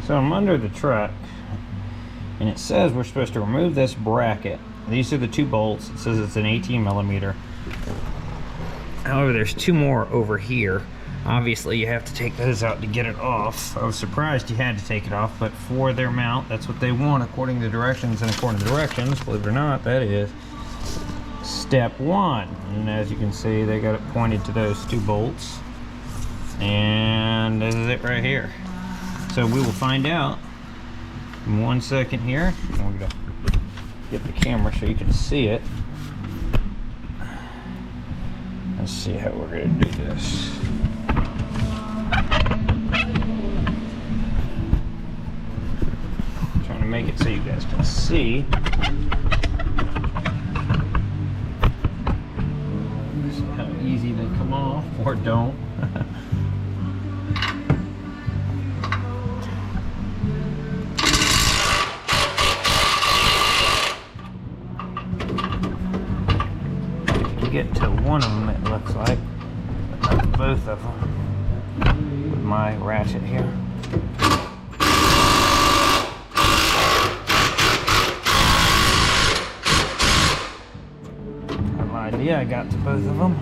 So I'm under the truck, and it says we're supposed to remove this bracket. These are the 2 bolts. It says it's an 18 millimeter. However, there's 2 more over here. Obviously, you have to take those out to get it off. I was surprised you had to take it off, but for their mount, that's what they want according to directions. And according to directions, believe it or not, that is step 1. And as you can see, they got it pointed to those 2 bolts. And this is it right here. So we will find out in 1 second here. I'm going to get the camera so you can see it. Let's see how we're going to do this. I'm trying to make it so you guys can see. See how easy they come off, or don't. Get to one of them, it looks like, but not both of them with my ratchet here. I have no idea, I got to both of them.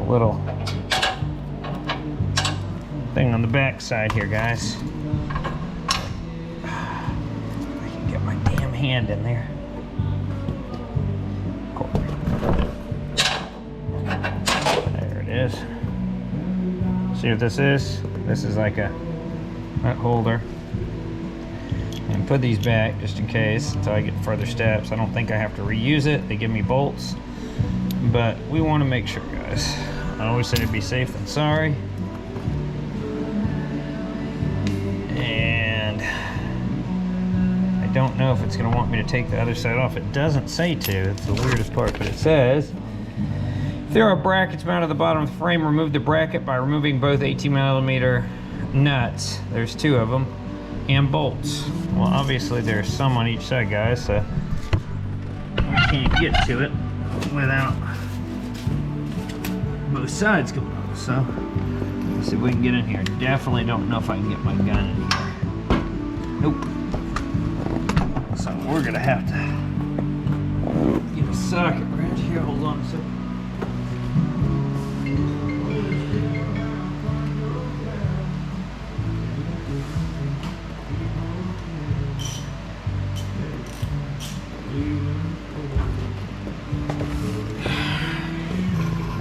Little thing on the back side here, guys. I can get my damn hand in there. Cool. There it is. See what this is? This is like a nut holder. And put these back just in case until I get further steps. I don't think I have to reuse it. They give me bolts, but we want to make sure, guys. I always say to be safe than sorry. And I don't know if it's going to want me to take the other side off. It doesn't say to. It's the weirdest part, but it says, if there are brackets mounted at the bottom of the frame, remove the bracket by removing both 18 millimeter nuts. There's 2 of them, and bolts. Well, obviously there's some on each side, guys, so I can't get to it without both sides come off. So let's see if we can get in here. Definitely don't know if I can get my gun in here. Nope. So we're gonna have to get a socket right here. Hold on a second.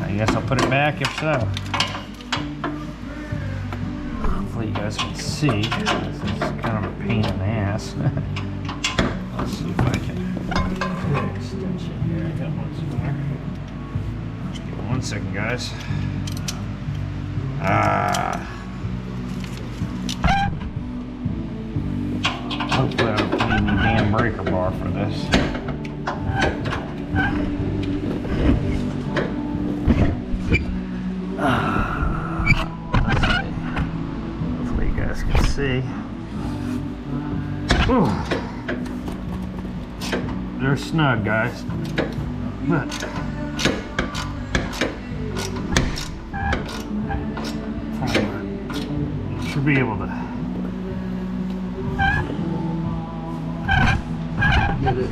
I guess I'll put it back if so. Hopefully you guys can see. This is kind of a pain in the ass. Let's see if I can put an extension here. I got one somewhere. Give me 1 second, guys. Hopefully I don't need any damn breaker bar for this. Hopefully you guys can see. Ooh. They're snug, guys, but should be able to get it.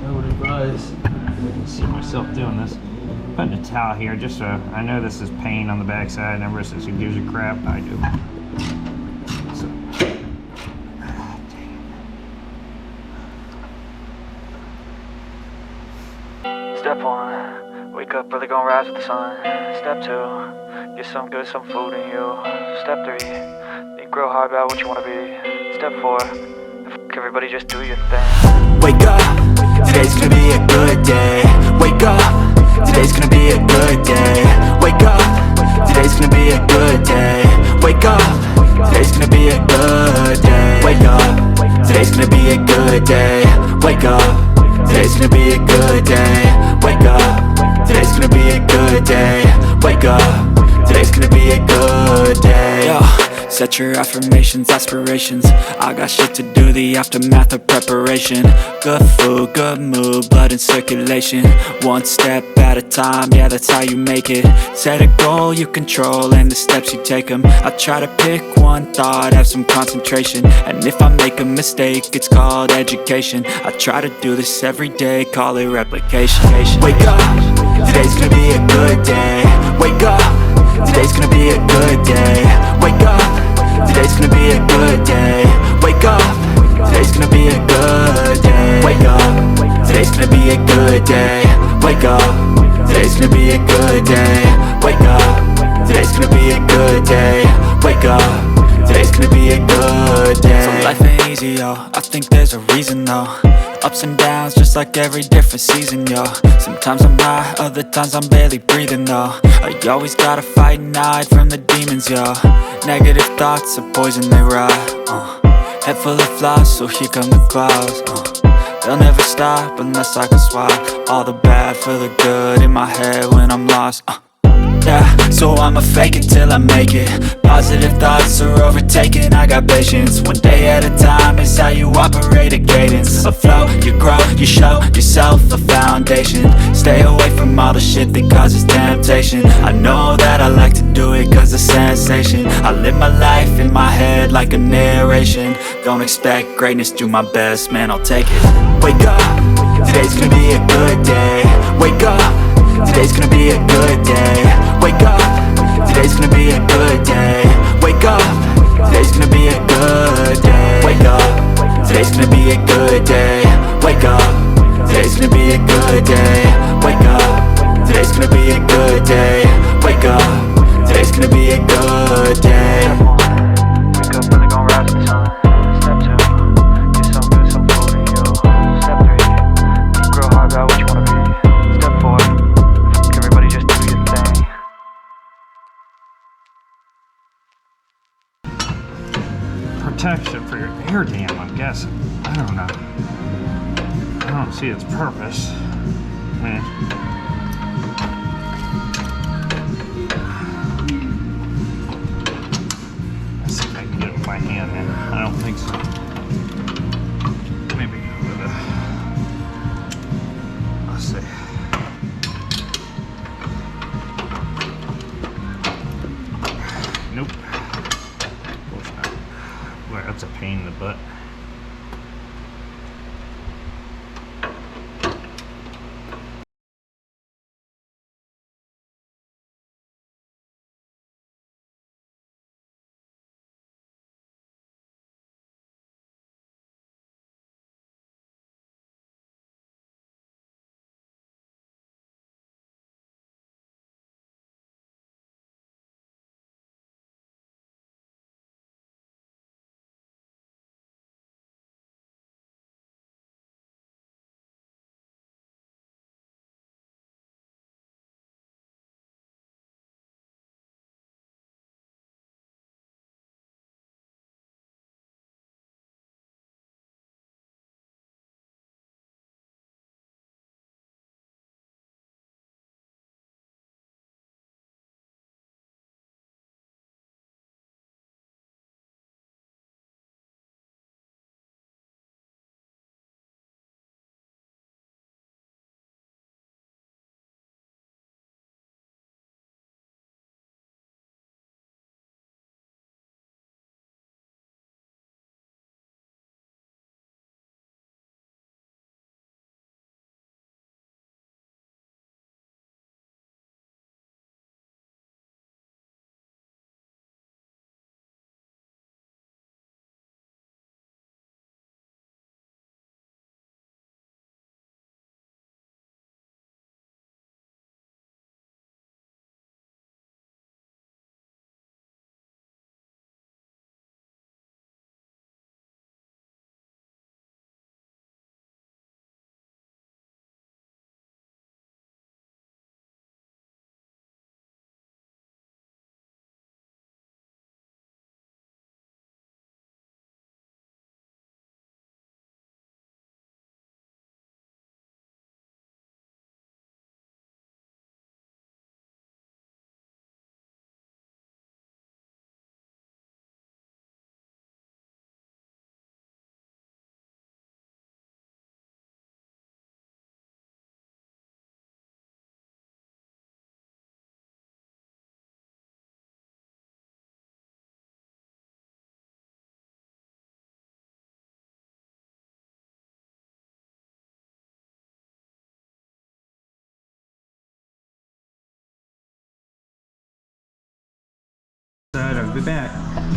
I would advise. I can see myself doing this. Putting a towel here just so I know this is pain on the backside. Never says who gives a crap. I do. So, Step 1, wake up early, gonna rise with the sun. Step 2, get some good, some food in you. Step 3, think real hard about what you wanna be. Step 4, everybody just do your thing. Wake up, today's gonna be a good day. Wake up, today's gonna be a good day. Wake up, today's gonna be a good day. Wake up, today's gonna be a good day. Wake up, today's gonna be a good day. Wake up, today's gonna be a good day. Wake up, today's gonna be a good day. Wake wake up, today's gonna be a good day. Yo, set your affirmations, aspirations. I got shit to do, the aftermath of preparation. Good food, good mood, blood in circulation. One step at a time, yeah, that's how you make it. Set a goal you control and the steps you take them. I try to pick one thought, have some concentration. And if I make a mistake, it's called education. I try to do this every day, call it replication. Wake up, today's gonna be a good day. Wake up, today's gonna be a good day. Wake up, today's gonna be a good day. Wake up, today's gonna be a good day. Wake up, today's gonna be a good day. Wake up, today's gonna be a good day. Wake up, today's gonna be a good day. Wake up, today's gonna be a good day. So life ain't easy, yo, I think there's a reason though. Ups and downs, just like every different season, yo. Sometimes I'm high, other times I'm barely breathing, though. I always gotta fight and hide from the demons, yo. Negative thoughts are poison, they rot. Head full of flies, so here come the clouds. They'll never stop unless I can swap all the bad for the good in my head when I'm lost. Yeah, so I'ma fake it till I make it. Positive thoughts are overtaken, I got patience. One day at a time is how you operate a cadence. A flow, you grow, you show yourself a foundation. Stay away from all the shit that causes temptation. I know that I like to do it cause it's sensation. I live my life in my head like a narration. Don't expect greatness, do my best, man, I'll take it. Wake up, today's gonna be a good day. Wake up, today's gonna be a good day. Wake up, today's gonna be a good day. Wake up, today's gonna be a good day. Wake up, today's gonna be a good day. Wake up, today's gonna be a good day. Wake up, today's gonna be a good day. Wake up, today's gonna be a good day. Wake up, really gon' rise with the sun. Step 2, get some good, some food in you. Step 3, think real hard about what you wanna be. Step 4, everybody just do your thing. Protection for your air dam, I'm guessing. I don't know. I don't see its purpose. Man. Let's see if I can get it with my hand then. I don't think so. Maybe with a... Let's see. Nope. Of course not. Boy, that's a pain in the butt. be back.